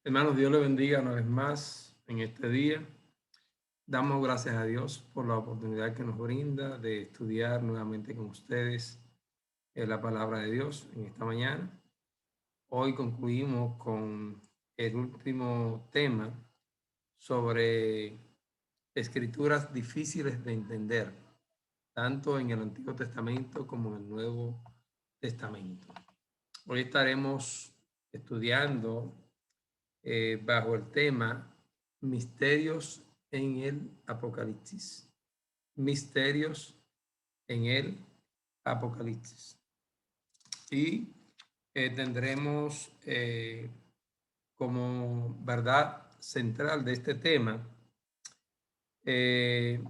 Hermanos, Dios le bendiga una vez más en este día. Damos gracias a Dios por la oportunidad que nos brinda de estudiar nuevamente con ustedes la palabra de Dios en esta mañana. Hoy concluimos con el último tema sobre escrituras difíciles de entender, tanto en el Antiguo Testamento como en el Nuevo Testamento. Hoy estaremos estudiando bajo el tema Misterios en el Apocalipsis. Misterios en el Apocalipsis. Y tendremos como verdad central de este tema eh,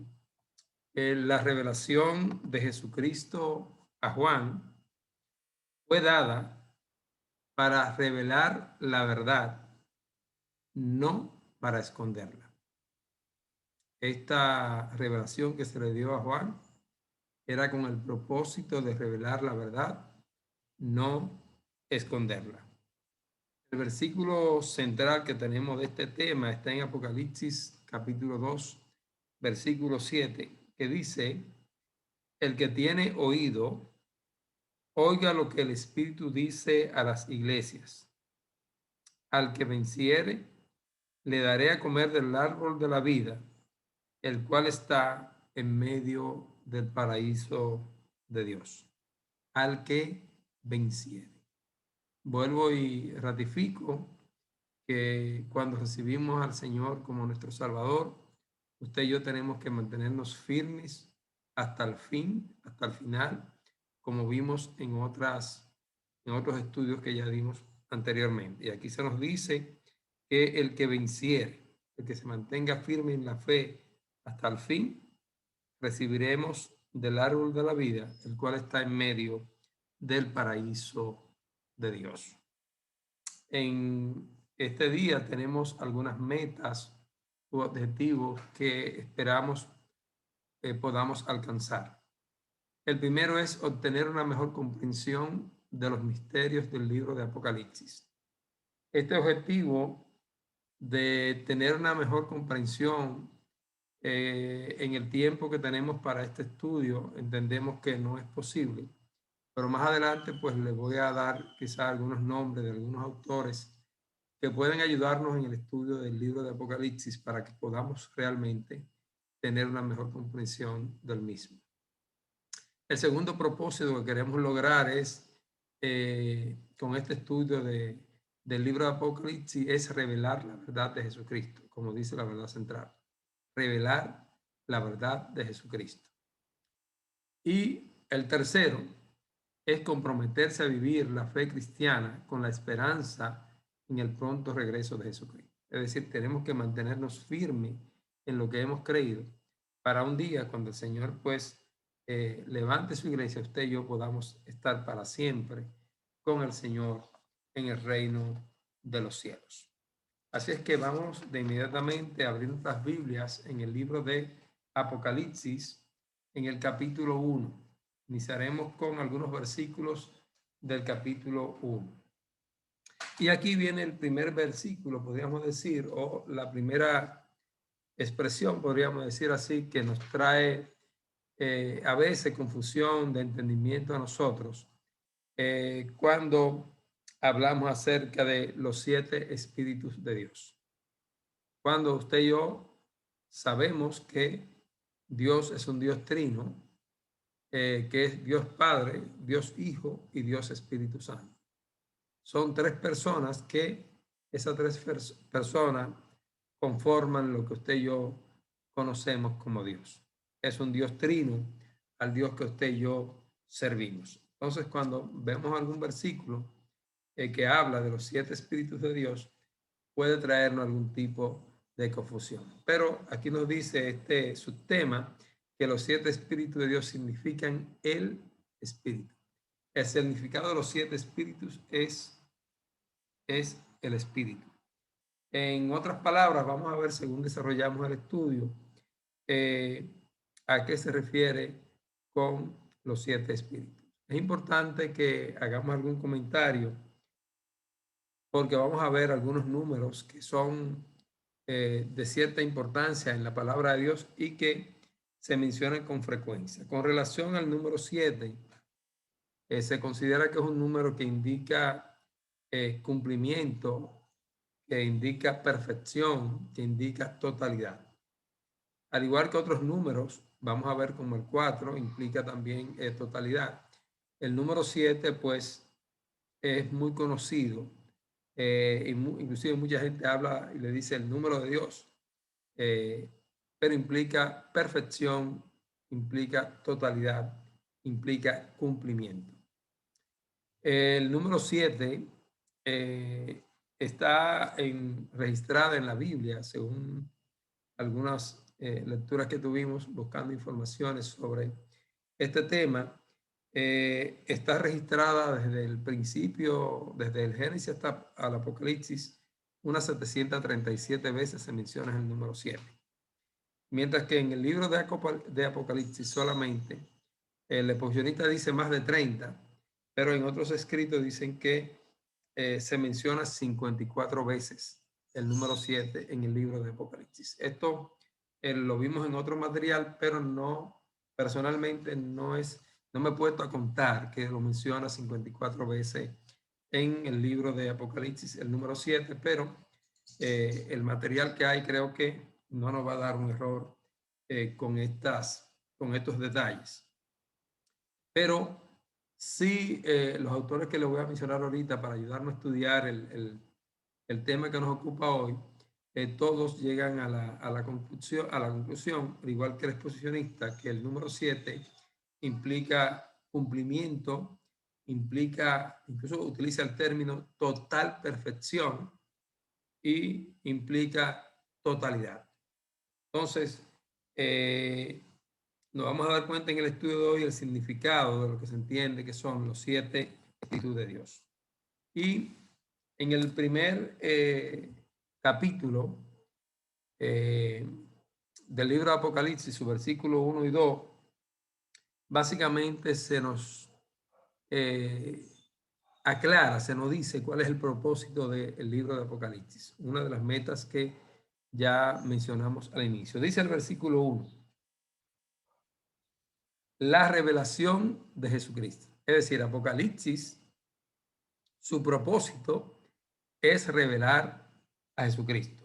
la revelación de Jesucristo a Juan fue dada para revelar la verdad, no para esconderla. Esta revelación que se le dio a Juan era con el propósito de revelar la verdad, no esconderla. El versículo central que tenemos de este tema está en Apocalipsis capítulo 2, versículo 7, que dice: el que tiene oído, oiga lo que el Espíritu dice a las iglesias. Al que venciere, le daré a comer del árbol de la vida, el cual está en medio del paraíso de Dios. Al que venciere. Vuelvo y ratifico que cuando recibimos al Señor como nuestro Salvador, usted y yo tenemos que mantenernos firmes hasta el fin, hasta el final, como vimos en otros estudios que ya dimos anteriormente. Y aquí se nos dice que el que venciere, el que se mantenga firme en la fe hasta el fin, recibiremos del árbol de la vida, el cual está en medio del paraíso de Dios. En este día tenemos algunas metas u objetivos que esperamos podamos alcanzar. El primero es obtener una mejor comprensión de los misterios del libro de Apocalipsis. Este objetivo de tener una mejor comprensión en el tiempo que tenemos para este estudio, entendemos que no es posible, pero más adelante pues les voy a dar quizá algunos nombres de algunos autores que pueden ayudarnos en el estudio del libro de Apocalipsis para que podamos realmente tener una mejor comprensión del mismo. El segundo propósito que queremos lograr es, con este estudio del libro de Apocalipsis, es revelar la verdad de Jesucristo, como dice la verdad central. Revelar la verdad de Jesucristo. Y el tercero es comprometerse a vivir la fe cristiana con la esperanza en el pronto regreso de Jesucristo. Es decir, tenemos que mantenernos firmes en lo que hemos creído para un día cuando el Señor pues levante su iglesia, usted y yo podamos estar para siempre con el Señor en el reino de los cielos. Así es que vamos de inmediatamente a abrir nuestras Biblias en el libro de Apocalipsis, en el capítulo 1. Iniciaremos con algunos versículos del capítulo 1. Y aquí viene el primer versículo, podríamos decir, o la primera expresión, podríamos decir así, que nos trae a veces confusión de entendimiento a nosotros cuando hablamos acerca de los 7 espíritus de Dios. Cuando usted y yo sabemos que Dios es un Dios trino, que es Dios Padre, Dios Hijo y Dios Espíritu Santo. Son 3 personas que esas 3 personas conforman lo que usted y yo conocemos como Dios. Es un Dios trino al Dios que usted y yo servimos. Entonces, cuando vemos algún versículo que habla de los 7 espíritus de Dios, puede traernos algún tipo de confusión. Pero aquí nos dice este subtema que los 7 espíritus de Dios significan el espíritu. El significado de los 7 espíritus es el espíritu. En otras palabras, vamos a ver según desarrollamos el estudio a qué se refiere con los 7 espíritus. Es importante que hagamos algún comentario porque vamos a ver algunos números que son de cierta importancia en la palabra de Dios y que se mencionan con frecuencia. Con relación al número 7, se considera que es un número que indica cumplimiento, que indica perfección, que indica totalidad. Al igual que otros números, vamos a ver como el 4 implica también totalidad. El número 7, pues, es muy conocido. Inclusive mucha gente habla y le dice el número de Dios, pero implica perfección, implica totalidad, implica cumplimiento. El número 7 está registrada en la Biblia, según algunas lecturas que tuvimos buscando informaciones sobre este tema. Está registrada desde el principio, desde el Génesis hasta el Apocalipsis, unas 737 veces se menciona el número 7. Mientras que en el libro de Apocalipsis solamente el exposicionista dice más de 30, pero en otros escritos dicen que se menciona 54 veces el número 7 en el libro de Apocalipsis. Esto lo vimos en otro material, pero no, personalmente no me he puesto a contar que lo menciona 54 veces en el libro de Apocalipsis, el número 7, pero el material que hay creo que no nos va a dar un error con estos detalles. Pero sí, los autores que les voy a mencionar ahorita para ayudarnos a estudiar el tema que nos ocupa hoy, todos llegan a la conclusión, al igual que el exposicionista, que el número 7 implica cumplimiento, incluso utiliza el término total perfección y implica totalidad. Entonces, nos vamos a dar cuenta en el estudio de hoy el significado de lo que se entiende que son los 7 espíritus de Dios. Y en el primer capítulo del libro de Apocalipsis, su versículo 1 y 2, básicamente se nos aclara, se nos dice cuál es el propósito del libro de Apocalipsis, una de las metas que ya mencionamos al inicio. Dice el versículo 1, la revelación de Jesucristo. Es decir, Apocalipsis, su propósito es revelar a Jesucristo.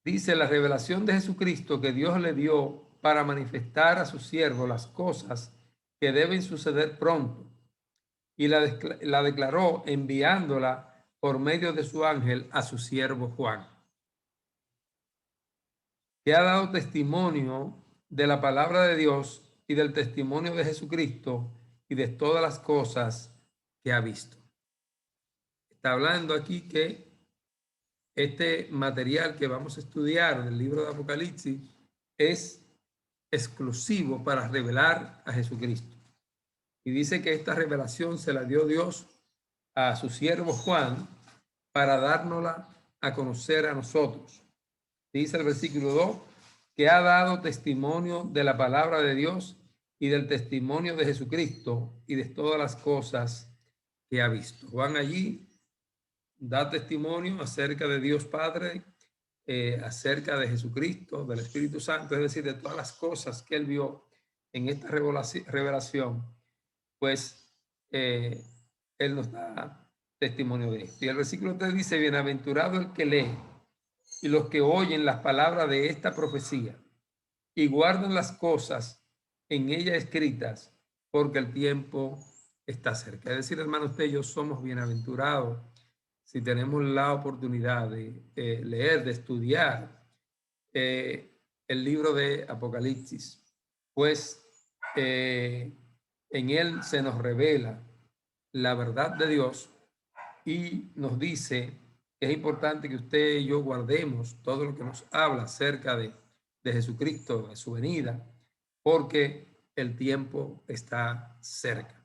Dice la revelación de Jesucristo que Dios le dio para manifestar a sus siervos las cosas que deben suceder pronto, y la declaró enviándola por medio de su ángel a su siervo Juan, que ha dado testimonio de la palabra de Dios y del testimonio de Jesucristo y de todas las cosas que ha visto. Está hablando aquí que este material que vamos a estudiar del libro de Apocalipsis es exclusivo para revelar a Jesucristo. Y dice que esta revelación se la dio Dios a su siervo Juan para dárnosla a conocer a nosotros. Dice el versículo 2, que ha dado testimonio de la palabra de Dios y del testimonio de Jesucristo y de todas las cosas que ha visto. Juan allí da testimonio acerca de Dios Padre, acerca de Jesucristo, del Espíritu Santo, es decir, de todas las cosas que él vio en esta revelación, pues él nos da testimonio de esto. Y el versículo 3 dice, bienaventurado el que lee y los que oyen las palabras de esta profecía y guardan las cosas en ella escritas, porque el tiempo está cerca. Es decir, hermanos, usted y yo somos bienaventurados si tenemos la oportunidad de leer, de estudiar el libro de Apocalipsis, pues en él se nos revela la verdad de Dios y nos dice que es importante que usted y yo guardemos todo lo que nos habla acerca de Jesucristo, de su venida, porque el tiempo está cerca.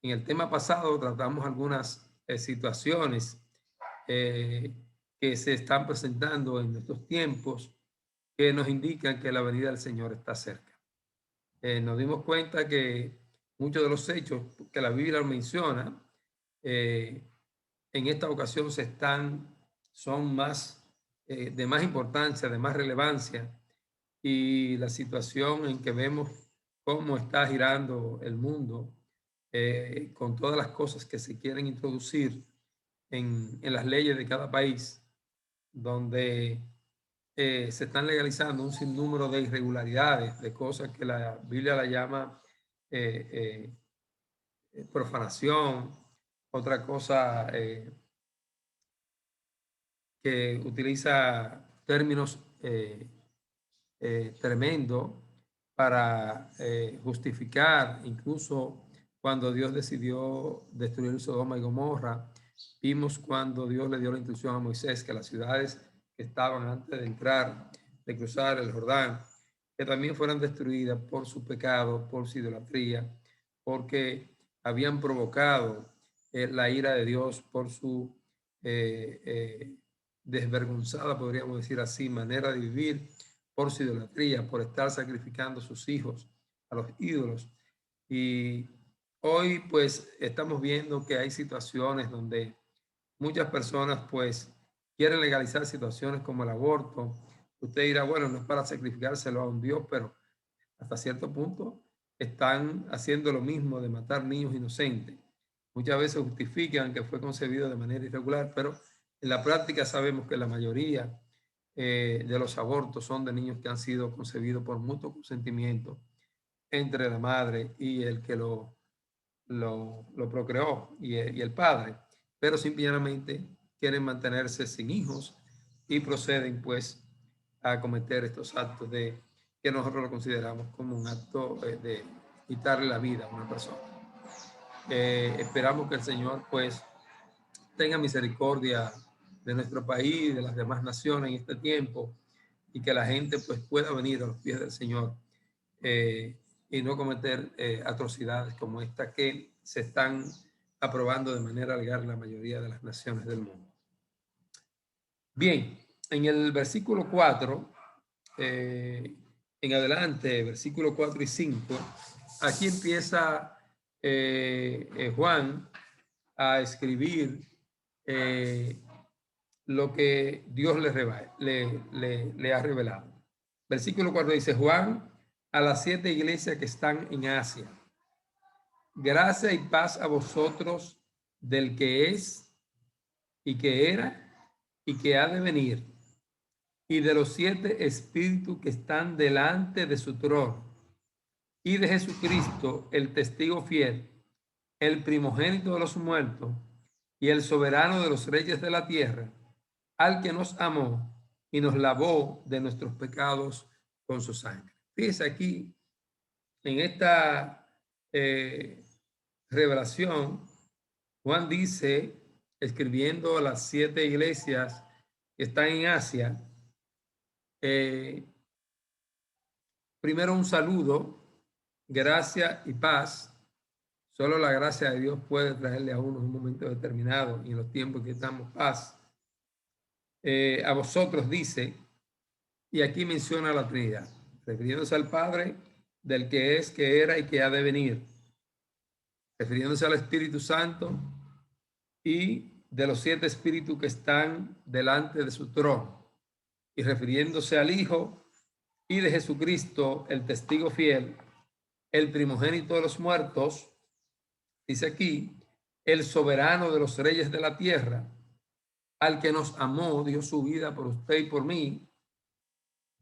En el tema pasado tratamos algunas situaciones que se están presentando en estos tiempos que nos indican que la venida del Señor está cerca. Nos dimos cuenta que muchos de los hechos que la Biblia menciona en esta ocasión son más, de más importancia, de más relevancia, y la situación en que vemos cómo está girando el mundo, con todas las cosas que se quieren introducir en las leyes de cada país, donde se están legalizando un sinnúmero de irregularidades, de cosas que la Biblia la llama profanación, otra cosa que utiliza términos tremendo para justificar, incluso cuando Dios decidió destruir Sodoma y Gomorra. Vimos cuando Dios le dio la instrucción a Moisés que las ciudades que estaban antes de entrar, de cruzar el Jordán, que también fueran destruidas por su pecado, por su idolatría, porque habían provocado la ira de Dios por su desvergonzada, podríamos decir así, manera de vivir, por su idolatría, por estar sacrificando a sus hijos a los ídolos. Y hoy pues estamos viendo que hay situaciones donde muchas personas pues quieren legalizar situaciones como el aborto. Usted dirá, bueno, no es para sacrificárselo a un Dios, pero hasta cierto punto están haciendo lo mismo de matar niños inocentes. Muchas veces justifican que fue concebido de manera irregular, pero en la práctica sabemos que la mayoría de los abortos son de niños que han sido concebidos por mutuo consentimiento entre la madre y el que lo procreó y el padre, pero simplemente quieren mantenerse sin hijos y proceden pues a cometer estos actos de que nosotros lo consideramos como un acto de quitarle la vida a una persona. Esperamos que el Señor pues tenga misericordia de nuestro país, de las demás naciones en este tiempo, y que la gente pues pueda venir a los pies del Señor y no cometer atrocidades como esta que se están aprobando de manera legal en la mayoría de las naciones del mundo. Bien, en el versículo 4, en adelante, versículo 4 y 5, aquí empieza Juan a escribir lo que Dios le ha revelado. Versículo 4 dice, Juan, a las 7 iglesias que están en Asia, gracia y paz a vosotros del que es y que era y que ha de venir, y de los 7 espíritus que están delante de su trono, y de Jesucristo, el testigo fiel, el primogénito de los muertos y el soberano de los reyes de la tierra, al que nos amó y nos lavó de nuestros pecados con su sangre. Fíjese aquí, en esta revelación, Juan dice, escribiendo a las 7 iglesias que están en Asia, primero un saludo, gracia y paz. Solo la gracia de Dios puede traerle a uno en un momento determinado y en los tiempos que estamos paz. A vosotros dice, y aquí menciona la Trinidad, refiriéndose al Padre, del que es, que era y que ha de venir, refiriéndose al Espíritu Santo y de los 7 espíritus que están delante de su trono, y refiriéndose al Hijo y de Jesucristo, el testigo fiel, el primogénito de los muertos, dice aquí, el soberano de los reyes de la tierra, al que nos amó, dio su vida por usted y por mí,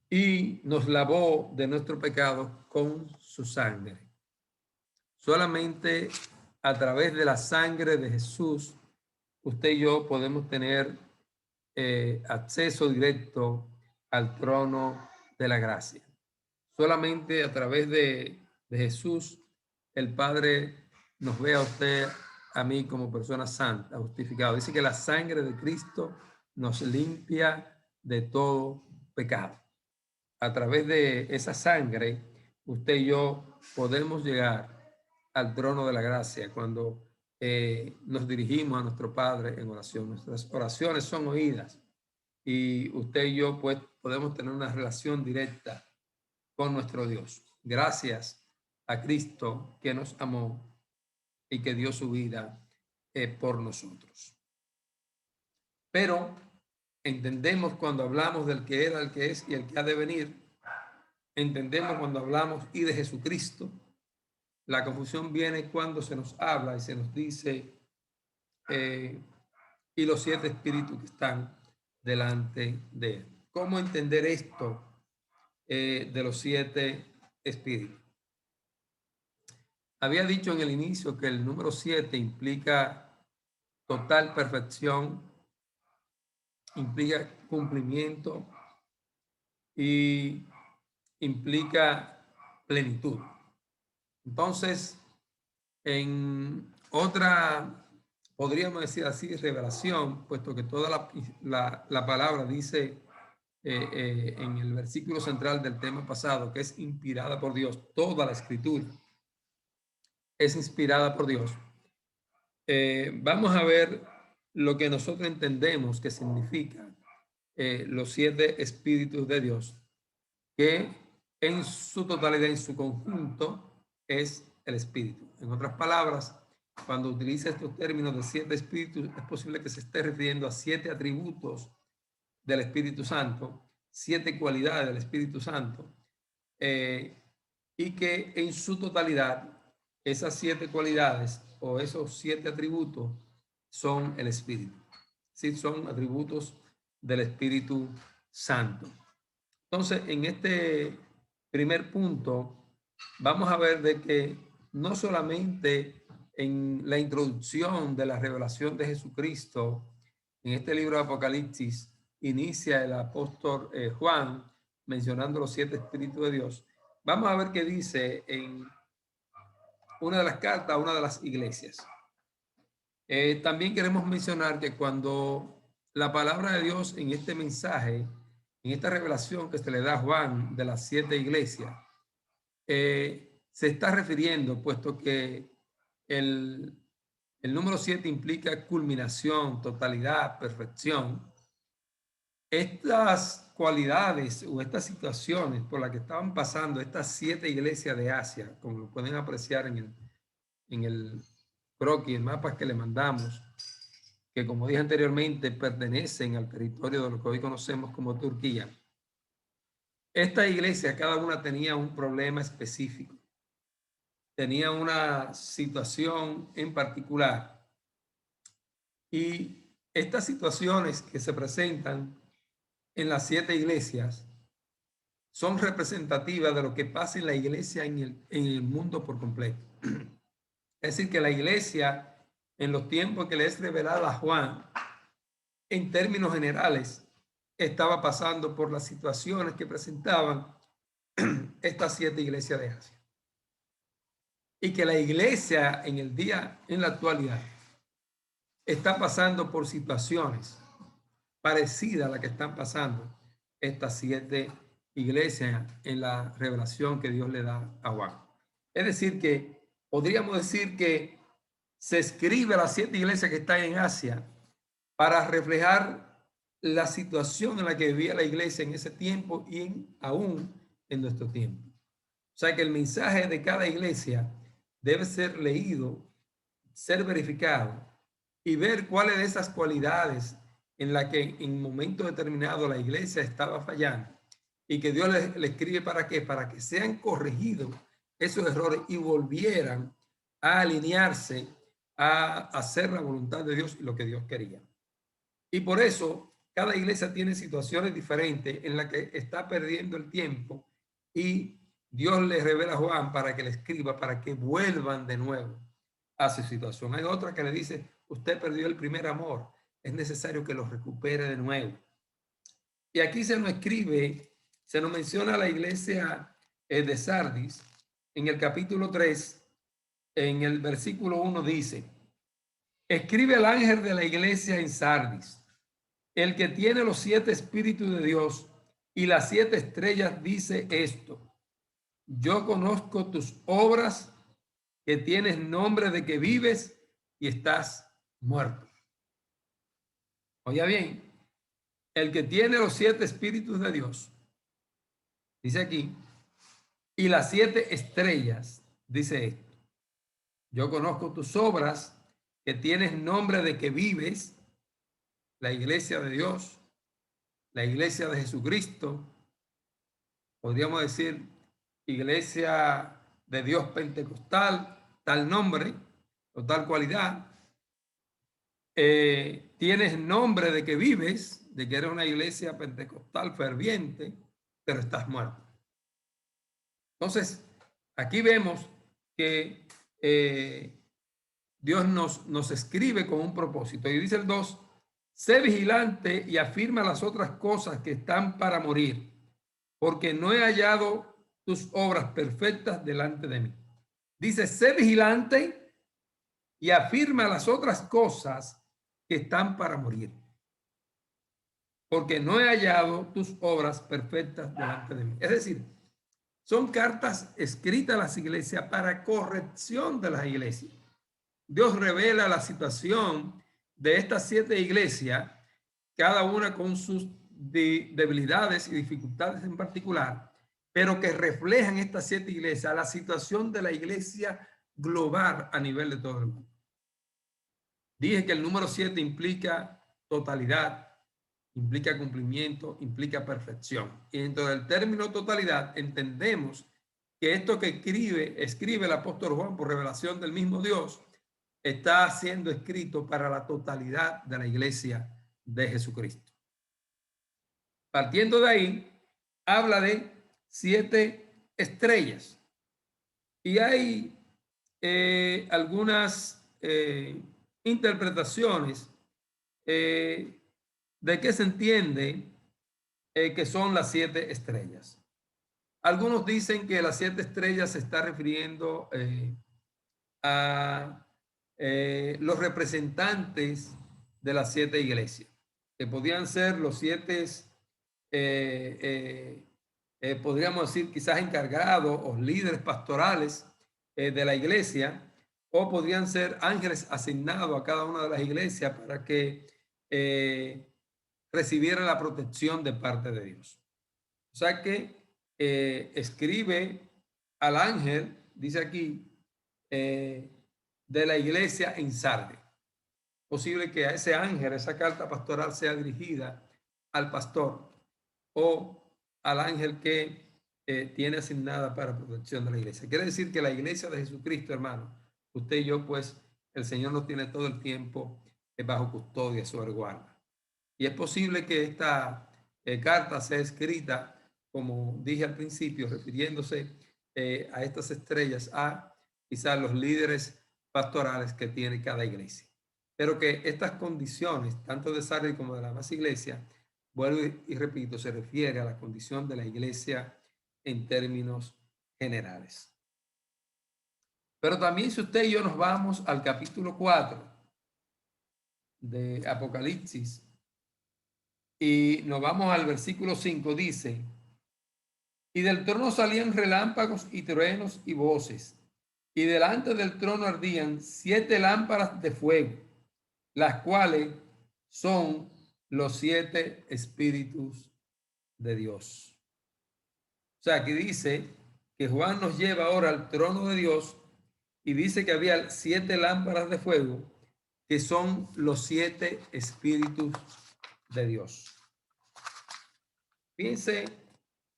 y nos lavó de nuestro pecado con su sangre. Solamente a través de la sangre de Jesús, usted y yo podemos tener acceso directo al trono de la gracia. Solamente a través de Jesús, el Padre nos ve a usted, a mí, como persona santa, justificado. Dice que la sangre de Cristo nos limpia de todo pecado. A través de esa sangre, usted y yo podemos llegar al trono de la gracia cuando nos dirigimos a nuestro Padre en oración. Nuestras oraciones son oídas y usted y yo pues podemos tener una relación directa con nuestro Dios. Gracias a Cristo que nos amó y que dio su vida por nosotros. Pero entendemos cuando hablamos del que era, el que es y el que ha de venir. Entendemos cuando hablamos y de Jesucristo. La confusión viene cuando se nos habla y se nos dice y los 7 espíritus que están delante de él. ¿Cómo entender esto de los 7 espíritus? Había dicho en el inicio que el número 7 implica total perfección, implica cumplimiento y implica plenitud. Entonces, en otra, podríamos decir así, revelación, puesto que toda la palabra dice en el versículo central del tema pasado, que es inspirada por Dios, toda la escritura es inspirada por Dios. Vamos a ver lo que nosotros entendemos que significa los 7 espíritus de Dios, que en su totalidad, en su conjunto, es el espíritu. En otras palabras, cuando utiliza estos términos de 7 espíritus, es posible que se esté refiriendo a 7 atributos del Espíritu Santo, 7 cualidades del Espíritu Santo, y que en su totalidad, esas 7 cualidades o esos 7 atributos son el Espíritu. Sí, son atributos del Espíritu Santo. Entonces, en este primer punto, vamos a ver de que no solamente en la introducción de la revelación de Jesucristo, en este libro de Apocalipsis, inicia el apóstol Juan mencionando los 7 espíritus de Dios. Vamos a ver qué dice en una de las cartas a una de las iglesias. También queremos mencionar que cuando la palabra de Dios en este mensaje, en esta revelación que se le da a Juan de las 7 iglesias, se está refiriendo, puesto que el número 7 implica culminación, totalidad, perfección. Estas cualidades o estas situaciones por las que estaban pasando estas 7 iglesias de Asia, como lo pueden apreciar en el croquis, el mapa que le mandamos, que como dije anteriormente pertenecen al territorio de lo que hoy conocemos como Turquía. Esta iglesia, cada una tenía un problema específico, tenía una situación en particular, y estas situaciones que se presentan en las 7 iglesias son representativas de lo que pasa en la iglesia en el mundo por completo. Es decir, que la iglesia, en los tiempos que le es revelada a Juan, en términos generales, estaba pasando por las situaciones que presentaban estas 7 iglesias de Asia. Y que la iglesia en el día, en la actualidad, está pasando por situaciones parecidas a las que están pasando estas 7 iglesias en la revelación que Dios le da a Juan. Es decir, que podríamos decir que se escribe a las 7 iglesias que están en Asia para reflejar la situación en la que vivía la iglesia en ese tiempo y aún en nuestro tiempo. O sea que el mensaje de cada iglesia debe ser leído, ser verificado y ver cuáles de esas cualidades en las que en un momento determinado la iglesia estaba fallando y que Dios le escribe para qué, para que sean corregidos esos errores y volvieran a alinearse a hacer la voluntad de Dios y lo que Dios quería. Y por eso cada iglesia tiene situaciones diferentes en las que está perdiendo el tiempo y Dios le revela a Juan para que le escriba, para que vuelvan de nuevo a su situación. Hay otra que le dice, usted perdió el primer amor, es necesario que lo recupere de nuevo. Y aquí se nos escribe, se nos menciona a la iglesia de Sardis, en el capítulo 3, en el versículo 1 dice, escribe al ángel de la iglesia en Sardis, el que tiene los 7 espíritus de Dios y las 7 estrellas dice esto, yo conozco tus obras, que tienes nombre de que vives y estás muerto. Oiga bien, el que tiene los 7 espíritus de Dios, dice aquí, y las 7 estrellas, dice esto, yo conozco tus obras, que tienes nombre de que vives la iglesia de Dios, la iglesia de Jesucristo, podríamos decir iglesia de Dios pentecostal, tal nombre o tal cualidad, tienes nombre de que vives, de que eres una iglesia pentecostal ferviente, pero estás muerto. Entonces, aquí vemos que Dios nos escribe con un propósito. Y dice el 2, sé vigilante y afirma las otras cosas que están para morir, porque no he hallado tus obras perfectas delante de mí. Dice, sé vigilante y afirma las otras cosas que están para morir, porque no he hallado tus obras perfectas delante de mí. Es decir, son cartas escritas a las iglesias para corrección de las iglesias. Dios revela la situación de estas 7 iglesias, cada una con sus debilidades y dificultades en particular, pero que reflejan estas 7 iglesias la situación de la iglesia global a nivel de todo el mundo. Dije que el número 7 implica totalidad, implica cumplimiento, implica perfección. Y dentro del término totalidad entendemos que esto que escribe el apóstol Juan por revelación del mismo Dios, está siendo escrito para la totalidad de la iglesia de Jesucristo. Partiendo de ahí, habla de 7 estrellas. Y hay algunas interpretaciones de qué se entiende que son las 7 estrellas. Algunos dicen que las 7 estrellas se está refiriendo a los representantes de las 7 iglesias, que podían ser los 7, podríamos decir, quizás encargados o líderes pastorales de la iglesia, o podrían ser ángeles asignados a cada una de las iglesias para que recibieran la protección de parte de Dios. O sea que escribe al ángel, dice aquí, de la iglesia en Sardes. Posible que a ese ángel, esa carta pastoral sea dirigida al pastor o al ángel que tiene asignada para protección de la iglesia. Quiere decir que la iglesia de Jesucristo, hermano, usted y yo, pues, el Señor nos tiene todo el tiempo bajo custodia, sobre guarda. Y es posible que esta carta sea escrita, como dije al principio, refiriéndose a estas estrellas, a quizás los líderes pastorales que tiene cada iglesia. Pero que estas condiciones, tanto de Sardes como de la demás iglesia, vuelvo y repito, se refiere a la condición de la iglesia en términos generales. Pero también si usted y yo nos vamos al capítulo 4 de Apocalipsis y nos vamos al versículo 5, dice, y del trono salían relámpagos y truenos y voces, y delante del trono ardían 7 lámparas de fuego, las cuales son los 7 espíritus de Dios. O sea, aquí dice que Juan nos lleva ahora al trono de Dios y dice que había 7 lámparas de fuego, que son los 7 espíritus de Dios. Fíjense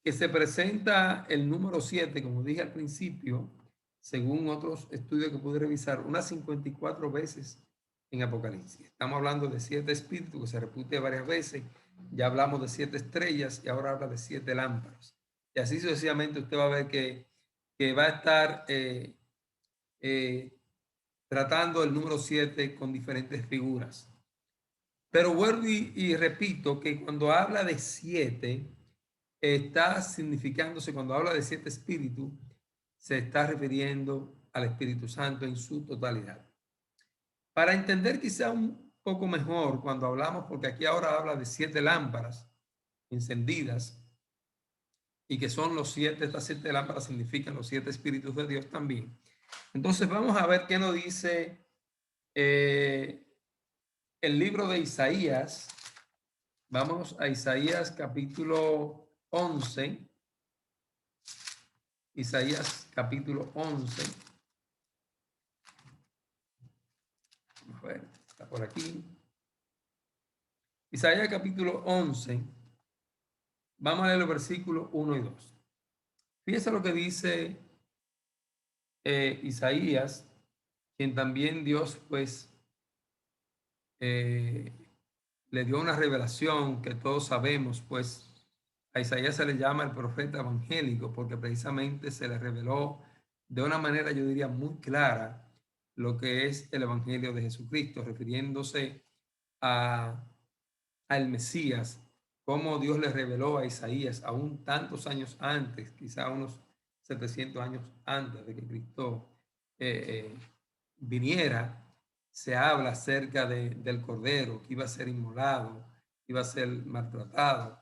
que se presenta el número 7, como dije al principio, según otros estudios que pude revisar, unas 54 veces en Apocalipsis. Estamos hablando de 7 espíritus que se repite varias veces. Ya hablamos de 7 estrellas y ahora habla de 7 lámparas. Y así sucesivamente usted va a ver que va a estar tratando el número 7 con diferentes figuras. Pero vuelvo y repito que cuando habla de 7, está significándose, cuando habla de 7 espíritus, se está refiriendo al Espíritu Santo en su totalidad. Para entender quizá un poco mejor cuando hablamos, porque aquí ahora habla de 7 lámparas encendidas, y que son los 7, estas 7 lámparas significan los 7 espíritus de Dios también. Entonces vamos a ver qué nos dice el libro de Isaías. Vamos a Isaías capítulo 11. Isaías capítulo 11. Vamos a ver, está por aquí. Isaías capítulo 11, vamos a leer los versículos 1 y 2. Fíjense lo que dice Isaías, quien también Dios pues le dio una revelación que todos sabemos, pues a Isaías se le llama el profeta evangélico porque precisamente se le reveló de una manera, yo diría, muy clara lo que es el evangelio de Jesucristo, refiriéndose a, al Mesías, como Dios le reveló a Isaías aún tantos años antes, quizá unos 700 años antes de que Cristo viniera. Se habla acerca del Cordero que iba a ser inmolado, iba a ser maltratado,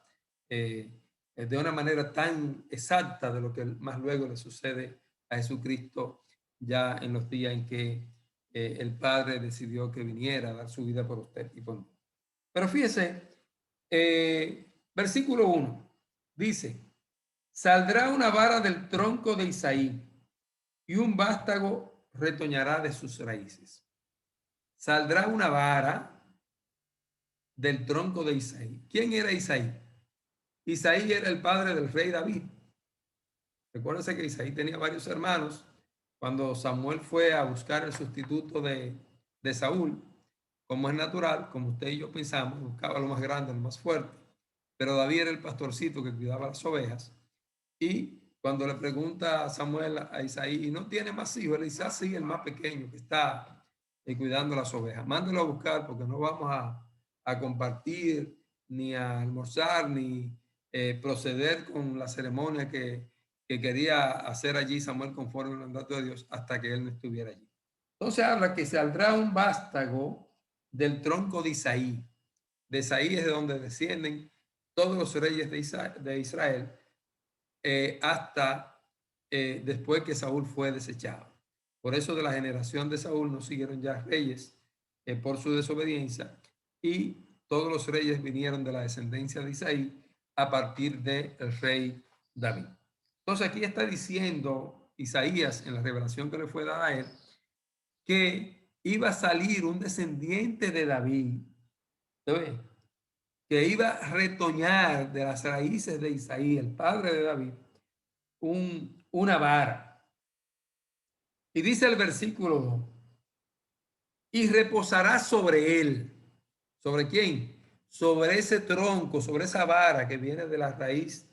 de una manera tan exacta de lo que más luego le sucede a Jesucristo ya en los días en que el Padre decidió que viniera a dar su vida por usted y por mí. Pero fíjese, versículo 1 dice, saldrá una vara del tronco de Isaí y un vástago retoñará de sus raíces. Saldrá una vara del tronco de Isaí. ¿Quién era Isaí? Isaí era el padre del rey David. Recuérdense que Isaí tenía varios hermanos. Cuando Samuel fue a buscar el sustituto de Saúl, como es natural, como usted y yo pensamos, buscaba lo más grande, lo más fuerte. Pero David era el pastorcito que cuidaba las ovejas. Y cuando le pregunta a Samuel a Isaí, ¿y no tiene más hijos? Él dice, sí, el más pequeño que está cuidando las ovejas. Mándelo a buscar porque no vamos a compartir, ni a almorzar, ni proceder con la ceremonia que quería hacer allí Samuel conforme al mandato de Dios hasta que él no estuviera allí. Entonces habla que saldrá un vástago del tronco de Isaí. De Isaí es de donde descienden todos los reyes de Israel hasta después que Saúl fue desechado. Por eso de la generación de Saúl no siguieron ya reyes por su desobediencia y todos los reyes vinieron de la descendencia de Isaí a partir del rey David. Entonces aquí está diciendo Isaías en la revelación que le fue dada a él que iba a salir un descendiente de David, ¿sabes? Que iba a retoñar de las raíces de Isaí, el padre de David, una vara. Y dice el versículo 2, y reposará sobre él. ¿Sobre quién? Sobre ese tronco, sobre esa vara que viene de la raíz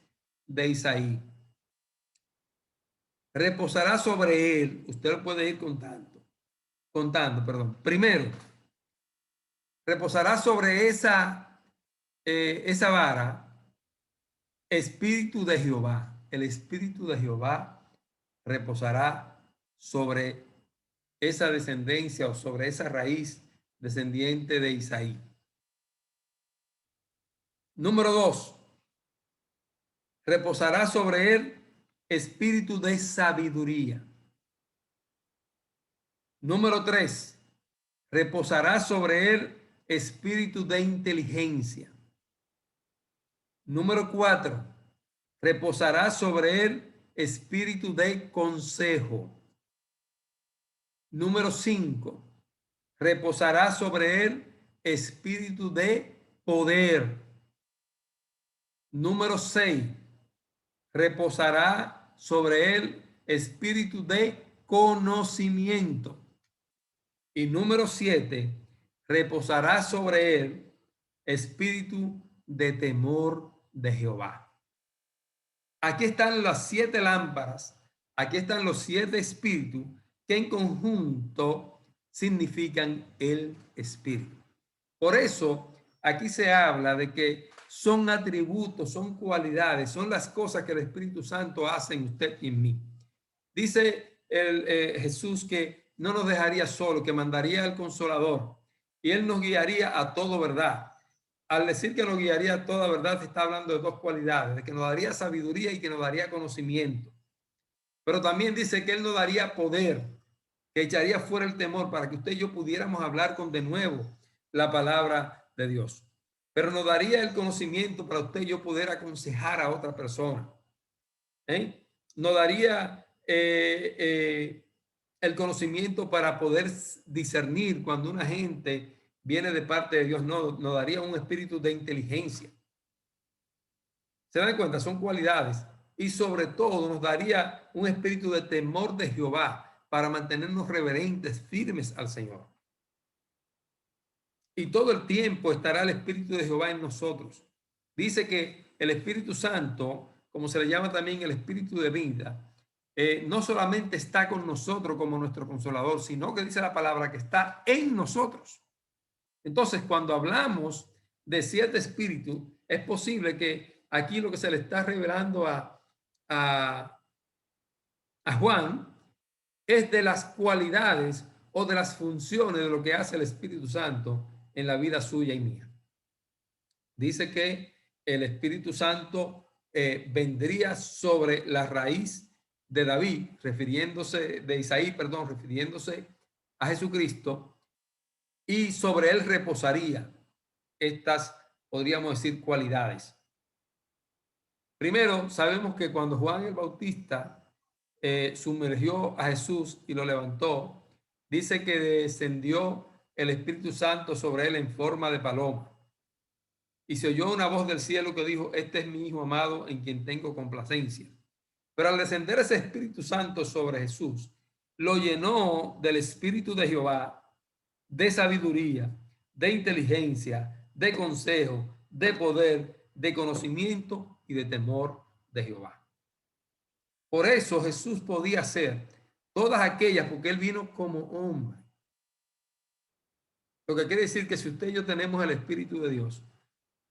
de Isaí. Reposará sobre él. Usted lo puede ir contando, perdón. Primero, reposará sobre esa vara espíritu de Jehová. El espíritu de Jehová reposará sobre esa descendencia o sobre esa raíz descendiente de Isaí. Número 2, reposará sobre él espíritu de sabiduría. Número 3, reposará sobre él espíritu de inteligencia. Número 4, reposará sobre él espíritu de consejo. Número 5, reposará sobre él espíritu de poder. Número 6, reposará sobre él espíritu de conocimiento. Y número 7, reposará sobre él espíritu de temor de Jehová. Aquí están las 7 lámparas, aquí están los 7 espíritus que en conjunto significan el espíritu. Por eso aquí se habla de que son atributos, son cualidades, son las cosas que el Espíritu Santo hace en usted y en mí. Dice Jesús que no nos dejaría solo, que mandaría al Consolador y Él nos guiaría a toda verdad. Al decir que nos guiaría a toda verdad, se está hablando de dos cualidades, de que nos daría sabiduría y que nos daría conocimiento. Pero también dice que Él nos daría poder, que echaría fuera el temor para que usted y yo pudiéramos hablar con de nuevo la palabra de Dios. Pero nos daría el conocimiento para usted y yo poder aconsejar a otra persona. Nos daría el conocimiento para poder discernir cuando una gente viene de parte de Dios, no, nos daría un espíritu de inteligencia. ¿Se dan cuenta? Son cualidades. Y sobre todo nos daría un espíritu de temor de Jehová para mantenernos reverentes, firmes al Señor. Y todo el tiempo estará el Espíritu de Jehová en nosotros. Dice que el Espíritu Santo, como se le llama también el Espíritu de vida, no solamente está con nosotros como nuestro consolador, sino que dice la palabra que está en nosotros. Entonces, cuando hablamos de 7 espíritus, es posible que aquí lo que se le está revelando a Juan es de las cualidades o de las funciones de lo que hace el Espíritu Santo en la vida suya y mía. Dice que el Espíritu Santo vendría sobre la raíz de David, de Isaí, perdón, refiriéndose a Jesucristo, y sobre él reposaría estas, podríamos decir, cualidades. Primero, sabemos que cuando Juan el Bautista sumergió a Jesús y lo levantó, dice que descendió el Espíritu Santo sobre él en forma de paloma. Y se oyó una voz del cielo que dijo: este es mi Hijo amado en quien tengo complacencia. Pero al descender ese Espíritu Santo sobre Jesús, lo llenó del Espíritu de Jehová, de sabiduría, de inteligencia, de consejo, de poder, de conocimiento y de temor de Jehová. Por eso Jesús podía hacer todas aquellas, porque él vino como hombre. Lo que quiere decir que si usted y yo tenemos el Espíritu de Dios,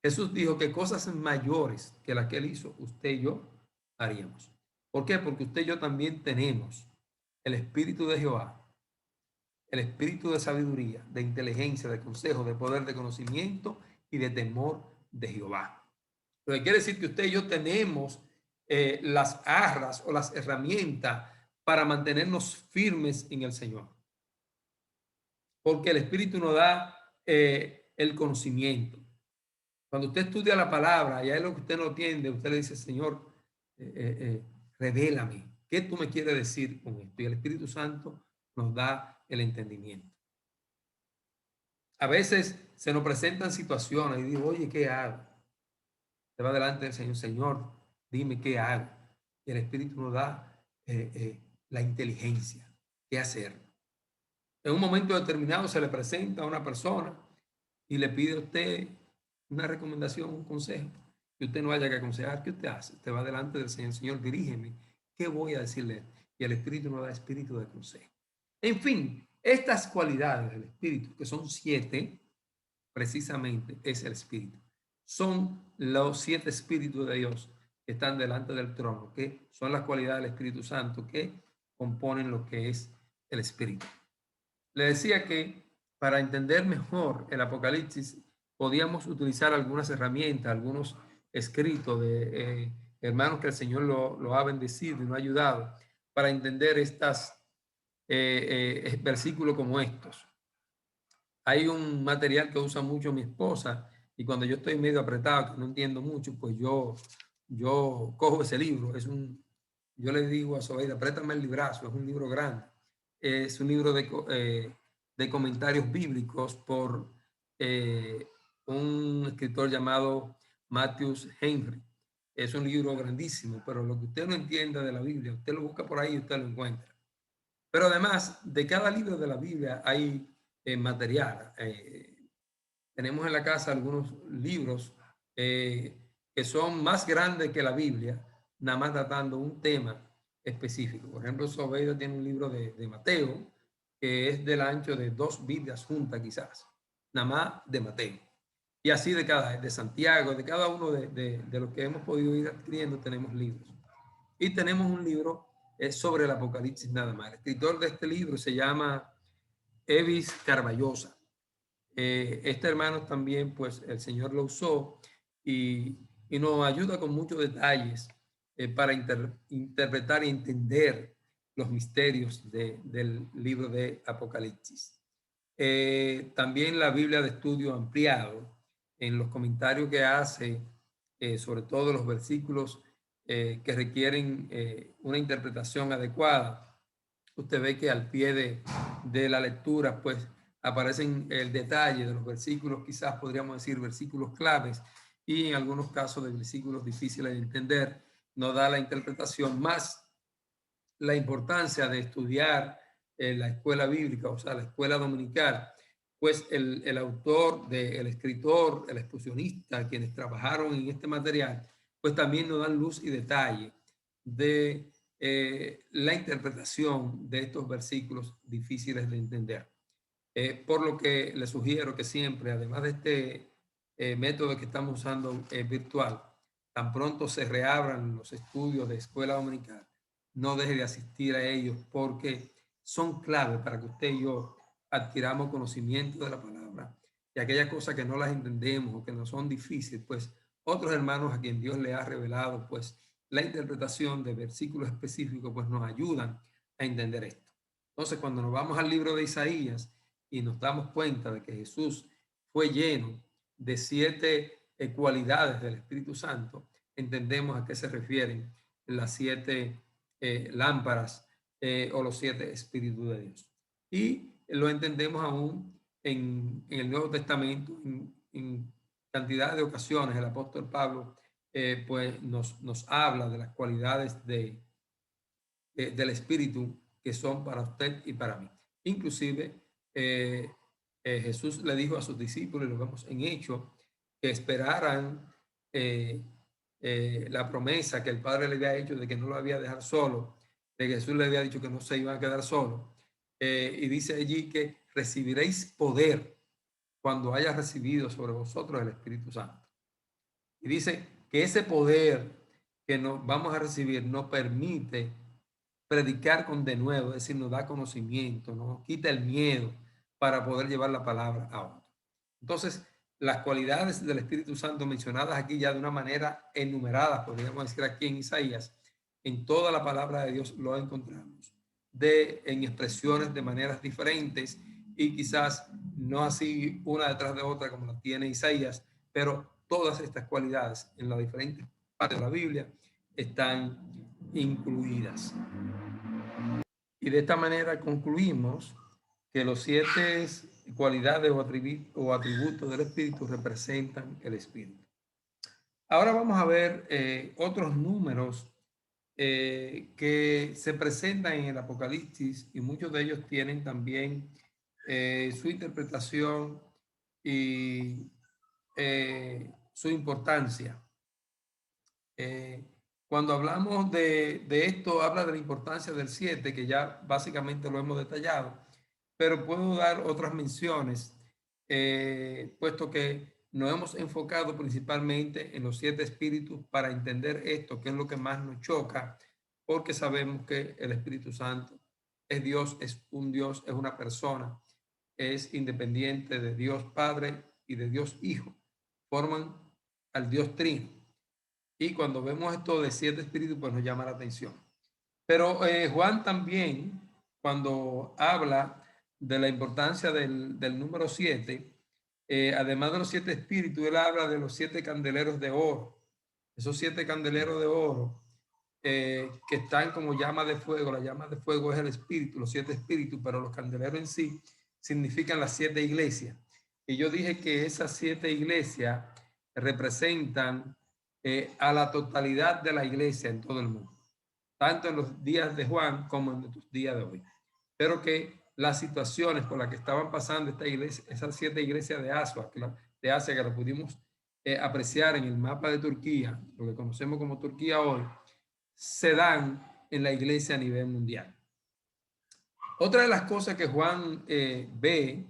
Jesús dijo que cosas mayores que las que él hizo, usted y yo haríamos. ¿Por qué? Porque usted y yo también tenemos el Espíritu de Jehová, el espíritu de sabiduría, de inteligencia, de consejo, de poder, de conocimiento y de temor de Jehová. Lo que quiere decir que usted y yo tenemos las arras o las herramientas para mantenernos firmes en el Señor. Porque el Espíritu nos da el conocimiento. Cuando usted estudia la palabra y hay lo que usted no entiende, usted le dice: Señor, revélame, ¿qué tú me quieres decir con esto? Y el Espíritu Santo nos da el entendimiento. A veces se nos presentan situaciones y digo: oye, ¿qué hago? Se va delante del Señor: Señor, dime qué hago. Y el Espíritu nos da la inteligencia, qué hacer. En un momento determinado se le presenta a una persona y le pide a usted una recomendación, un consejo, que usted no haya que aconsejar. ¿Qué usted hace? Usted va delante del Señor: Señor, dirígeme, ¿qué voy a decirle? Y el Espíritu nos da espíritu de consejo. En fin, estas cualidades del Espíritu, que son 7, precisamente es el Espíritu. Son los 7 espíritus de Dios que están delante del trono, que son las cualidades del Espíritu Santo que componen lo que es el Espíritu. Le decía que para entender mejor el Apocalipsis podíamos utilizar algunas herramientas, algunos escritos de hermanos que el Señor lo ha bendecido y lo ha ayudado para entender estos versículos como estos. Hay un material que usa mucho mi esposa y cuando yo estoy medio apretado, que no entiendo mucho, pues yo cojo ese libro. Yo le digo a Sobeida: apriétame el librazo, es un libro grande. Es un libro de comentarios bíblicos por un escritor llamado Matthews Henry. Es un libro grandísimo, pero lo que usted no entienda de la Biblia, usted lo busca por ahí y usted lo encuentra. Pero además, de cada libro de la Biblia hay material. Tenemos en la casa algunos libros que son más grandes que la Biblia, nada más tratando un tema específico. Por ejemplo, Sobeida tiene un libro de Mateo que es del ancho de 2 Biblias juntas quizás, nada más de Mateo. Y así de Santiago, de cada uno de los que hemos podido ir adquiriendo, tenemos libros. Y tenemos un libro sobre el Apocalipsis nada más. El escritor de este libro se llama Evis Carballosa. Este hermano también, pues el Señor lo usó y nos ayuda con muchos detalles para interpretar y entender los misterios del libro de Apocalipsis. También la Biblia de estudio ampliado, en los comentarios que hace, sobre todo los versículos que requieren una interpretación adecuada, usted ve que al pie de la lectura, pues aparecen el detalle de los versículos, quizás podríamos decir versículos claves, y en algunos casos de versículos difíciles de entender, nos da la interpretación, más la importancia de estudiar la escuela bíblica, o sea, la escuela dominical, pues el autor, el escritor, el exposicionista, quienes trabajaron en este material, pues también nos dan luz y detalle de la interpretación de estos versículos difíciles de entender. Por lo que les sugiero que siempre, además de este método que estamos usando virtual, tan pronto se reabran los estudios de escuela dominical, no deje de asistir a ellos porque son clave para que usted y yo adquiramos conocimiento de la palabra y aquellas cosas que no las entendemos o que no son difíciles, pues otros hermanos a quien Dios le ha revelado, pues la interpretación de versículos específicos, pues nos ayudan a entender esto. Entonces, cuando nos vamos al libro de Isaías y nos damos cuenta de que Jesús fue lleno de 7 cualidades del Espíritu Santo, entendemos a qué se refieren las 7 lámparas o los 7 espíritus de Dios. Y lo entendemos aún en el Nuevo Testamento, en cantidad de ocasiones. El apóstol Pablo pues nos habla de las cualidades del Espíritu que son para usted y para mí. Inclusive Jesús le dijo a sus discípulos, y lo vemos en Hechos, que esperaran la promesa que el Padre le había hecho de que no lo había dejado solo, de que Jesús le había dicho que no se iban a quedar solos. Y dice allí que recibiréis poder cuando haya recibido sobre vosotros el Espíritu Santo. Y dice que ese poder que nos vamos a recibir nos permite predicar con denuedo, es decir, nos da conocimiento, nos quita el miedo para poder llevar la palabra a otro. Entonces, las cualidades del Espíritu Santo mencionadas aquí ya de una manera enumerada, podríamos decir aquí en Isaías, en toda la palabra de Dios lo encontramos, en expresiones de maneras diferentes y quizás no así una detrás de otra como la tiene Isaías, pero todas estas cualidades en las diferentes partes de la Biblia están incluidas. Y de esta manera concluimos que los 7 cualidades o atributos del Espíritu representan el Espíritu. Ahora vamos a ver otros números que se presentan en el Apocalipsis y muchos de ellos tienen también su interpretación y su importancia. Cuando hablamos de esto, habla de la importancia del 7, que ya básicamente lo hemos detallado, pero puedo dar otras menciones, puesto que nos hemos enfocado principalmente en los 7 espíritus para entender esto, que es lo que más nos choca, porque sabemos que el Espíritu Santo es Dios, es un Dios, es una persona, es independiente de Dios Padre y de Dios Hijo, forman al Dios Trino. Y cuando vemos esto de 7 espíritus, pues nos llama la atención. Pero Juan también, cuando habla de la importancia del número 7, además de los 7 espíritus, él habla de los 7 candeleros de oro. Esos 7 candeleros de oro que están como llama de fuego. La llama de fuego es el espíritu, los 7 espíritus, pero los candeleros en sí significan las 7 iglesias. Y yo dije que esas 7 iglesias representan a la totalidad de la iglesia en todo el mundo, tanto en los días de Juan como en los días de hoy. Pero que las situaciones por las que estaban pasando esta iglesia, esas 7 iglesias de Asia, que lo pudimos apreciar en el mapa de Turquía, lo que conocemos como Turquía hoy, se dan en la iglesia a nivel mundial. Otra de las cosas que Juan ve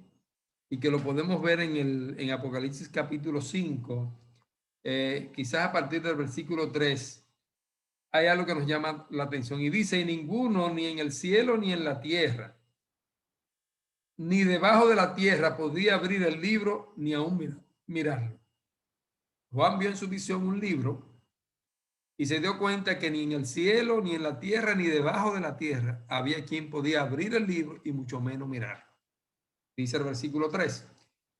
y que lo podemos ver en Apocalipsis capítulo 5, quizás a partir del versículo 3, hay algo que nos llama la atención y dice: y ninguno, ni en el cielo ni en la tierra, ni debajo de la tierra, podía abrir el libro ni aún mirarlo. Juan vio en su visión un libro y se dio cuenta que ni en el cielo, ni en la tierra, ni debajo de la tierra había quien podía abrir el libro y mucho menos mirarlo. Dice el versículo 3.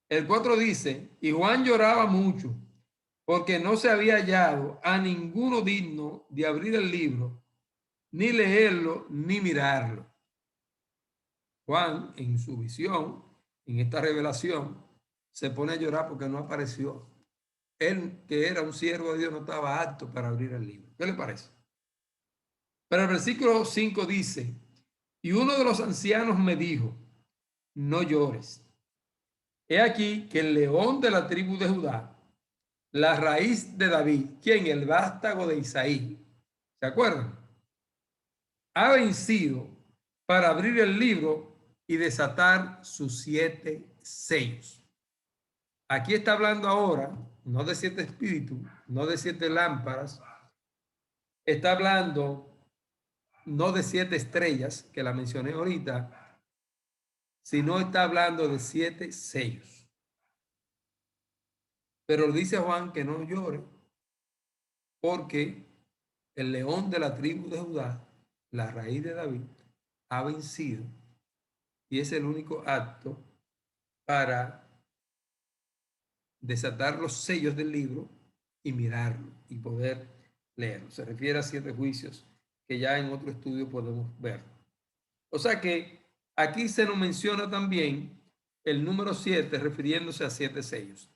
El 4 dice: y Juan lloraba mucho porque no se había hallado a ninguno digno de abrir el libro, ni leerlo, ni mirarlo. Juan, en su visión, en esta revelación, se pone a llorar porque no apareció. Él, que era un siervo de Dios, no estaba apto para abrir el libro. ¿Qué le parece? Pero el versículo 5 dice, y uno de los ancianos me dijo, no llores. He aquí que el león de la tribu de Judá, la raíz de David, quien el vástago de Isaí, ¿se acuerdan? Ha vencido para abrir el libro y desatar sus 7 sellos. Aquí está hablando ahora, no de 7 espíritus, no de 7 lámparas, está hablando no de 7 estrellas, que la mencioné ahorita, sino está hablando de 7 sellos. Pero dice Juan que no llore, porque el león de la tribu de Judá, la raíz de David, ha vencido y es el único acto para desatar los sellos del libro y mirarlo y poder leerlo. Se refiere a 7 juicios que ya en otro estudio podemos ver. O sea que aquí se nos menciona también el número 7 refiriéndose a 7 sellos.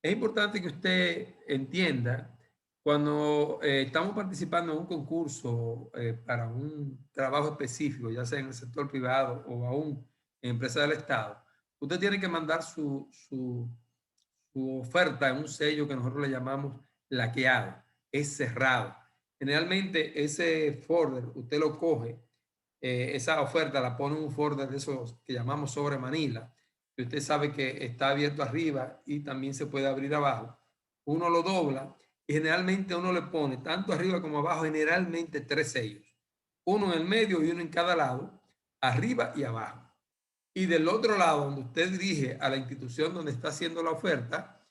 Es importante que usted entienda cuando estamos participando en un concurso para un trabajo específico, ya sea en el sector privado o aún en empresas del Estado, usted tiene que mandar su oferta en un sello que nosotros le llamamos laqueado, es cerrado. Generalmente ese folder usted lo coge, esa oferta la pone en un folder de esos que llamamos sobre Manila, que usted sabe que está abierto arriba y también se puede abrir abajo. Uno lo dobla y generalmente uno le pone tanto arriba como abajo, generalmente 3 sellos, uno en el medio y uno en cada lado, arriba y abajo. Y del otro lado, donde usted dirige a la institución donde está haciendo la oferta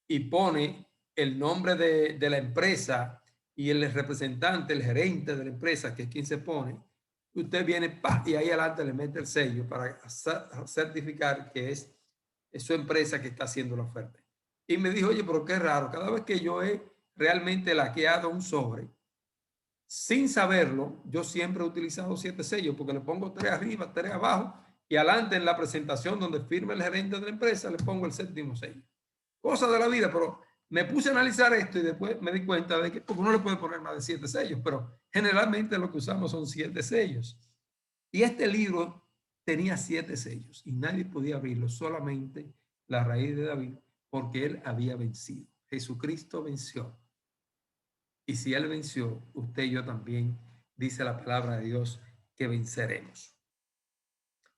y pone el nombre de la empresa y el representante, el gerente de la empresa, que es quien se pone, usted viene y ahí adelante le mete el sello para certificar que es su empresa que está haciendo la oferta. Y me dijo, oye, pero qué raro, cada vez que yo he realmente laqueado un sobre, sin saberlo, yo siempre he utilizado 7 sellos porque le pongo 3 arriba, 3 abajo y adelante en la presentación donde firma el gerente de la empresa le pongo el 7º sello. Cosa de la vida, pero me puse a analizar esto y después me di cuenta de que porque uno le puede poner más de 7 sellos, pero generalmente lo que usamos son 7 sellos. Y este libro tenía 7 sellos y nadie podía abrirlo, solamente la raíz de David, porque él había vencido. Jesucristo venció. Y si él venció, usted y yo también, dice la palabra de Dios, que venceremos.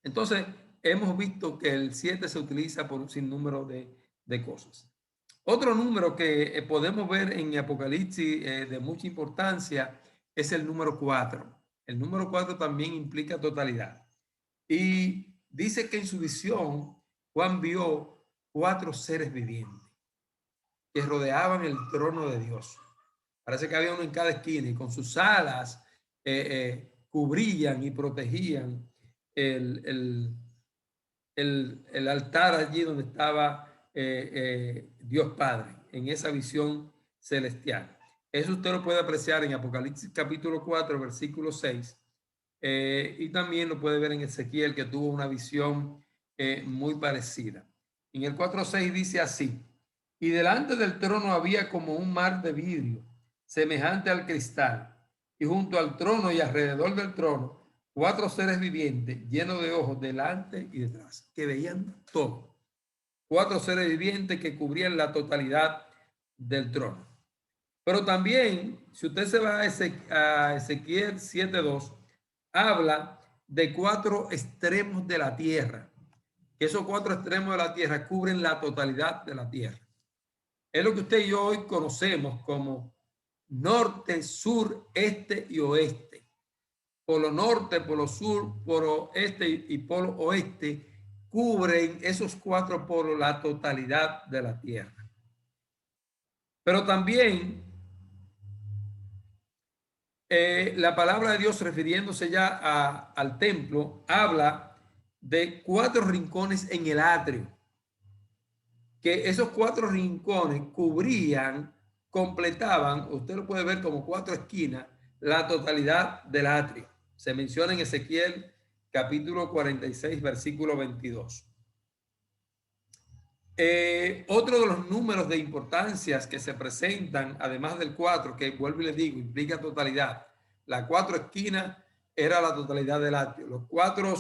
Entonces, hemos visto que el 7 se utiliza por un sinnúmero de cosas. Otro número que podemos ver en Apocalipsis de mucha importancia es el número 4. El número 4 también implica totalidad. Y dice que en su visión Juan vio 4 seres vivientes que rodeaban el trono de Dios. Parece que había uno en cada esquina y con sus alas cubrían y protegían el altar allí donde estaba Dios Padre, en esa visión celestial. Eso usted lo puede apreciar en Apocalipsis capítulo 4, versículo 6. Y también lo puede ver en Ezequiel, que tuvo una visión muy parecida. En el 4:6 dice así, y delante del trono había como un mar de vidrio, semejante al cristal, y junto al trono y alrededor del trono, 4 seres vivientes llenos de ojos delante y detrás, que veían todo. 4 seres vivientes que cubrían la totalidad del trono. Pero también, si usted se va a Ezequiel 7:2, habla de 4 extremos de la tierra. Esos 4 extremos de la tierra cubren la totalidad de la tierra. Es lo que usted y yo hoy conocemos como norte, sur, este y oeste. Polo norte, polo sur, polo este y polo oeste cubren esos 4 polos la totalidad de la tierra. Pero también la palabra de Dios, refiriéndose ya al templo, habla de 4 rincones en el atrio, que esos 4 rincones cubrían, completaban, usted lo puede ver como 4 esquinas, la totalidad del atrio. Se menciona en Ezequiel capítulo 46, versículo 22. Otro de los números de importancias que se presentan, además del 4, que vuelvo y les digo, implica totalidad. La 4 esquinas era la totalidad del atrio. Los 4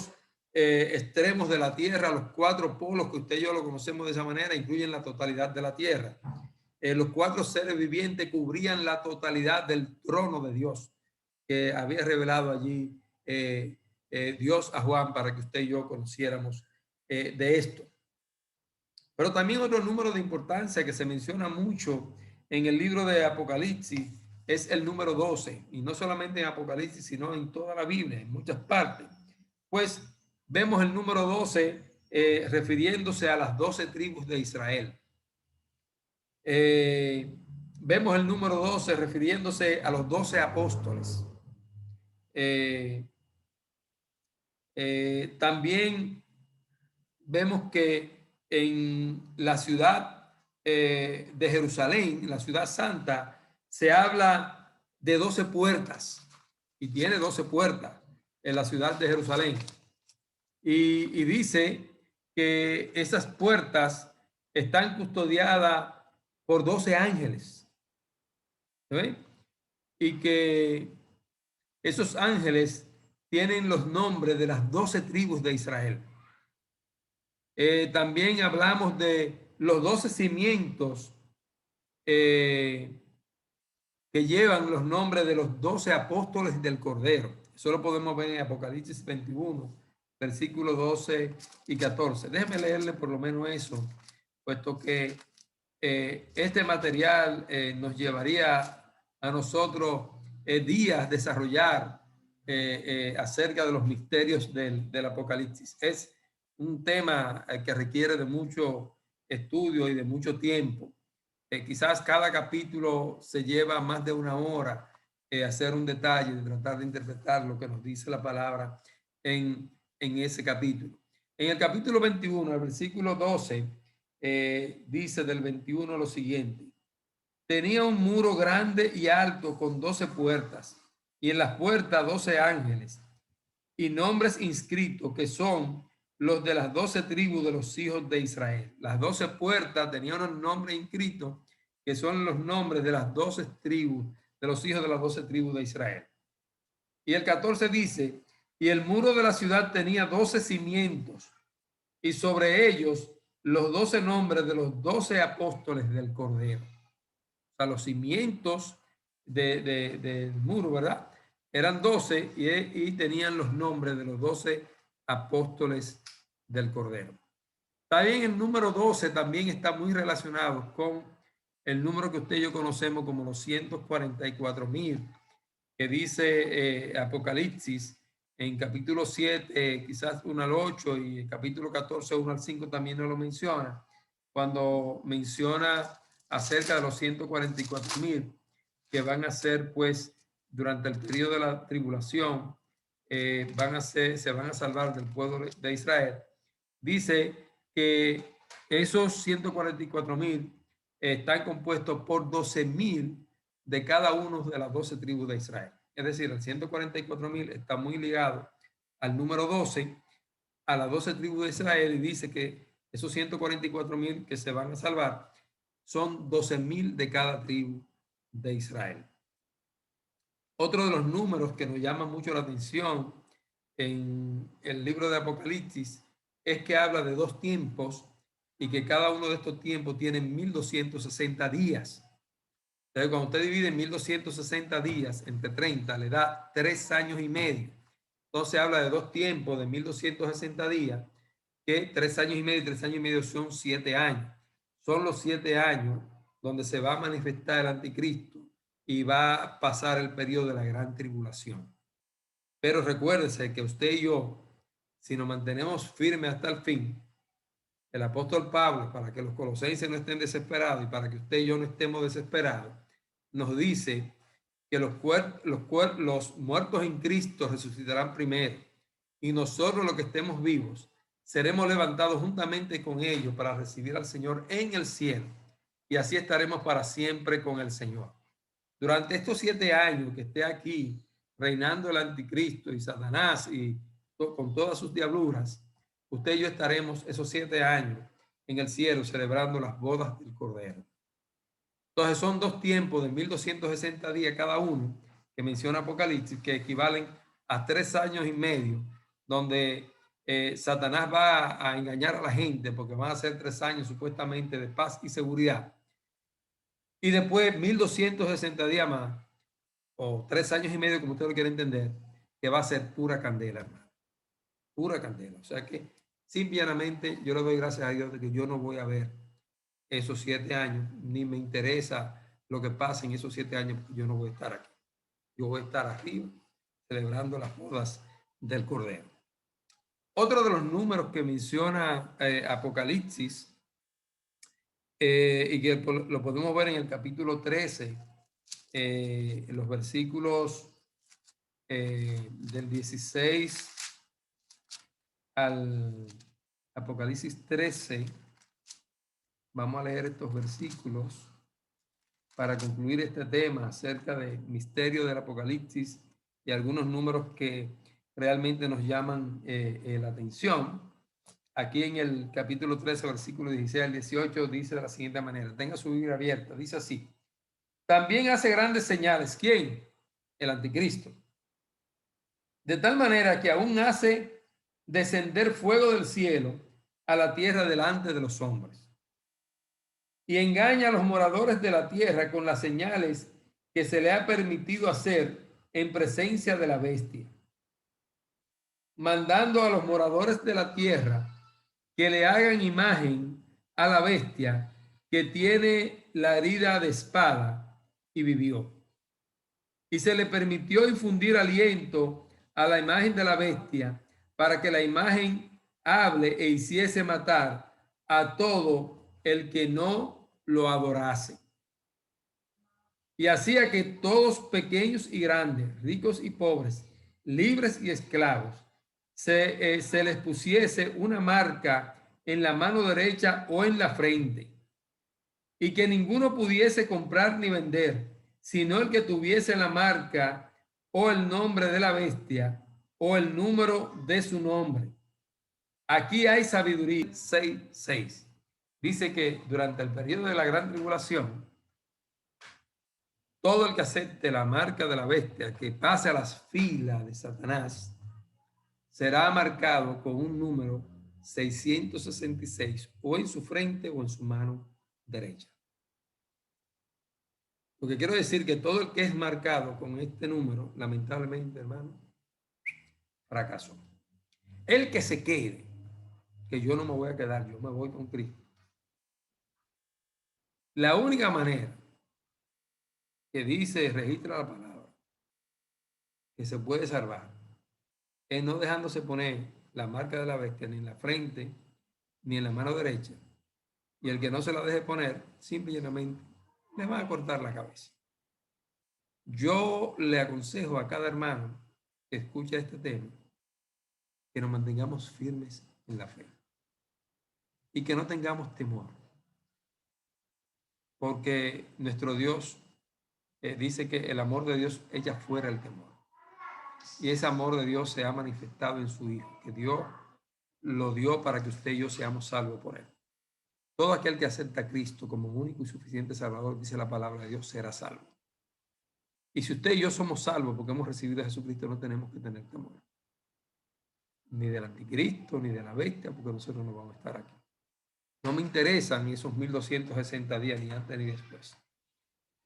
extremos de la tierra, los 4 polos que usted y yo lo conocemos de esa manera, incluyen la totalidad de la tierra. Los 4 seres vivientes cubrían la totalidad del trono de Dios que había revelado allí Dios a Juan para que usted y yo conociéramos de esto. Pero también otro número de importancia que se menciona mucho en el libro de Apocalipsis es el número 12, y no solamente en Apocalipsis, sino en toda la Biblia, en muchas partes. Pues vemos el número 12 refiriéndose a las 12 tribus de Israel. Vemos el número 12 refiriéndose a los 12 apóstoles. También vemos que en la ciudad de Jerusalén, la ciudad santa, se habla de 12 puertas y tiene 12 puertas en la ciudad de Jerusalén. Y dice que esas puertas están custodiadas por 12 ángeles. ¿Sí? Y que esos ángeles tienen los nombres de las 12 tribus de Israel. También hablamos de los 12 cimientos que llevan los nombres de los 12 apóstoles del Cordero. Eso lo podemos ver en Apocalipsis 21, versículos 12 y 14. Déjenme leerle por lo menos eso, puesto que este material nos llevaría a nosotros días desarrollar acerca de los misterios del Apocalipsis. Es un tema que requiere de mucho estudio y de mucho tiempo. Quizás cada capítulo se lleva más de una hora hacer un detalle, de tratar de interpretar lo que nos dice la palabra en ese capítulo. En el capítulo 21, el versículo 12, dice del 21 lo siguiente: tenía un muro grande y alto con 12 puertas, y en las puertas 12 ángeles, y nombres inscritos que son los de las 12 tribus de los hijos de Israel. Las 12 puertas tenían un nombre inscrito que son los nombres de las 12 tribus, de los hijos de las 12 tribus de Israel. Y el 14 dice: y el muro de la ciudad tenía 12 cimientos, y sobre ellos los 12 nombres de los 12 apóstoles del Cordero. O sea, los cimientos del muro, ¿verdad? Eran 12 y tenían los nombres de los 12 apóstoles del Cordero. También el número 12 también está muy relacionado con el número que usted y yo conocemos como los 144,000, que dice Apocalipsis en capítulo 7, quizás 1 al 8, y el capítulo 14, 1 al 5 también nos lo menciona, cuando menciona acerca de los 144,000 que van a ser, pues, durante el periodo de la tribulación, se van a salvar del pueblo de Israel. Dice que esos 144,000 están compuestos por 12,000 de cada uno de las 12 tribus de Israel. Es decir, el 144,000 está muy ligado al número 12, a las 12 tribus de Israel, y dice que esos 144,000 que se van a salvar son 12,000 de cada tribu de Israel. Otro de los números que nos llama mucho la atención en el libro de Apocalipsis es que habla de 2 tiempos y que cada uno de estos tiempos tiene 1260 días. Entonces, cuando usted divide 1260 días entre 30, le da 3 años y medio. Entonces habla de 2 tiempos de 1260 días, que 3 años y medio y 3 años y medio son 7 años. Son los 7 años donde se va a manifestar el anticristo y va a pasar el periodo de la gran tribulación. Pero recuérdese que usted y yo, si nos mantenemos firmes hasta el fin, el apóstol Pablo, para que los colosenses no estén desesperados y para que usted y yo no estemos desesperados, nos dice que los muertos en Cristo resucitarán primero, y nosotros los que estemos vivos seremos levantados juntamente con ellos para recibir al Señor en el cielo, y así estaremos para siempre con el Señor. Durante estos 7 años que esté aquí reinando el anticristo y Satanás y con todas sus diabluras, usted y yo estaremos esos 7 años en el cielo celebrando las bodas del Cordero. Entonces son dos tiempos de 1260 días cada uno que menciona Apocalipsis, que equivalen a 3 años y medio, donde Satanás va a engañar a la gente porque van a ser 3 años supuestamente de paz y seguridad. Y después 1260 días más, o 3 años y medio, como usted lo quiere entender, que va a ser pura candela, hermano. Pura candela. O sea que, simplemente, yo le doy gracias a Dios de que yo no voy a ver esos 7 años, ni me interesa lo que pase en esos 7 años, porque yo no voy a estar aquí. Yo voy a estar arriba celebrando las bodas del Cordero. Otro de los números que menciona Apocalipsis, y que lo podemos ver en el capítulo 13, en los versículos del 16 al Apocalipsis 13. Vamos a leer estos versículos para concluir este tema acerca del misterio del Apocalipsis y algunos números que realmente nos llaman la atención. Aquí en el capítulo 13, versículo 16 al 18, dice de la siguiente manera, tenga su Biblia abierta, dice así: también hace grandes señales. ¿Quién? El anticristo. De tal manera que aún hace descender fuego del cielo a la tierra delante de los hombres. Y engaña a los moradores de la tierra con las señales que se le ha permitido hacer en presencia de la bestia, mandando a los moradores de la tierra que le hagan imagen a la bestia que tiene la herida de espada y vivió. Y se le permitió infundir aliento a la imagen de la bestia para que la imagen hable e hiciese matar a todo el que no lo adorase. Y hacía que todos, pequeños y grandes, ricos y pobres, libres y esclavos, se les pusiese una marca en la mano derecha o en la frente, y que ninguno pudiese comprar ni vender, sino el que tuviese la marca o el nombre de la bestia o el número de su nombre. Aquí hay sabiduría. 6:6. Dice que durante el periodo de la gran tribulación, todo el que acepte la marca de la bestia, que pase a las filas de Satanás, será marcado con un número 666 o en su frente o en su mano derecha. Lo que quiero decir que todo el que es marcado con este número, lamentablemente, hermano, fracasó. El que se quede, que yo no me voy a quedar, yo me voy con Cristo. La única manera que dice, registra la palabra, que se puede salvar, es no dejándose poner la marca de la bestia ni en la frente ni en la mano derecha. Y el que no se la deje poner, simplemente le va a cortar la cabeza. Yo le aconsejo a cada hermano que escucha este tema que nos mantengamos firmes en la fe y que no tengamos temor, porque nuestro Dios dice que el amor de Dios echa fuera el temor, y ese amor de Dios se ha manifestado en su Hijo, que Dios lo dio para que usted y yo seamos salvos por él. Todo aquel que acepta a Cristo como único y suficiente Salvador, dice la palabra de Dios, será salvo. Y si usted y yo somos salvos porque hemos recibido a Jesucristo, no tenemos que tener temor, ni del anticristo, ni de la bestia, porque nosotros no vamos a estar aquí. No me interesan esos 1260 días, ni antes ni después.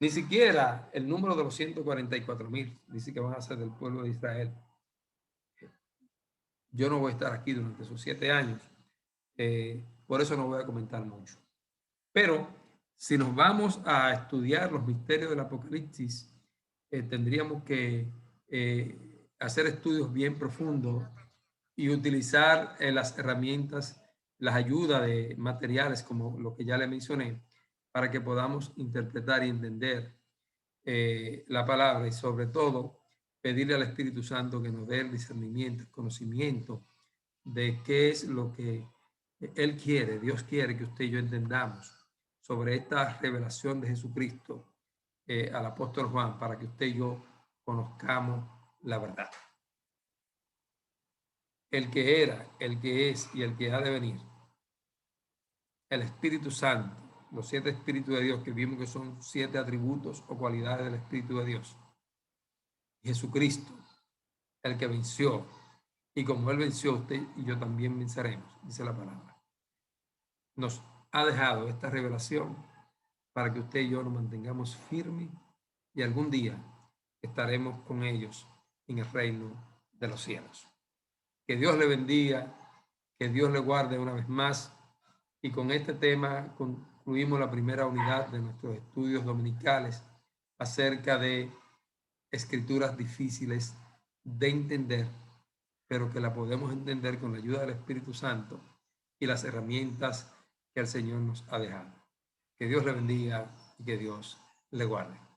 Ni siquiera el número de los 144,000, dice que van a ser del pueblo de Israel. Yo no voy a estar aquí durante esos 7 años, por eso no voy a comentar mucho. Pero si nos vamos a estudiar los misterios del Apocalipsis, tendríamos que hacer estudios bien profundos y utilizar las herramientas, las ayudas de materiales como lo que ya le mencioné, para que podamos interpretar y entender la palabra, y sobre todo pedirle al Espíritu Santo que nos dé el discernimiento, el conocimiento de qué es lo que Él quiere, Dios quiere que usted y yo entendamos sobre esta revelación de Jesucristo al apóstol Juan, para que usted y yo conozcamos la verdad. El que era, el que es y el que ha de venir el Espíritu Santo, los 7 Espíritus de Dios, que vimos que son 7 atributos o cualidades del Espíritu de Dios. Jesucristo, el que venció, y como Él venció, usted y yo también venceremos, dice la palabra. Nos ha dejado esta revelación para que usted y yo nos mantengamos firmes y algún día estaremos con ellos en el reino de los cielos. Que Dios le bendiga, que Dios le guarde una vez más. Y con este tema concluimos la primera unidad de nuestros estudios dominicales acerca de escrituras difíciles de entender, pero que la podemos entender con la ayuda del Espíritu Santo y las herramientas que el Señor nos ha dejado. Que Dios le bendiga y que Dios le guarde.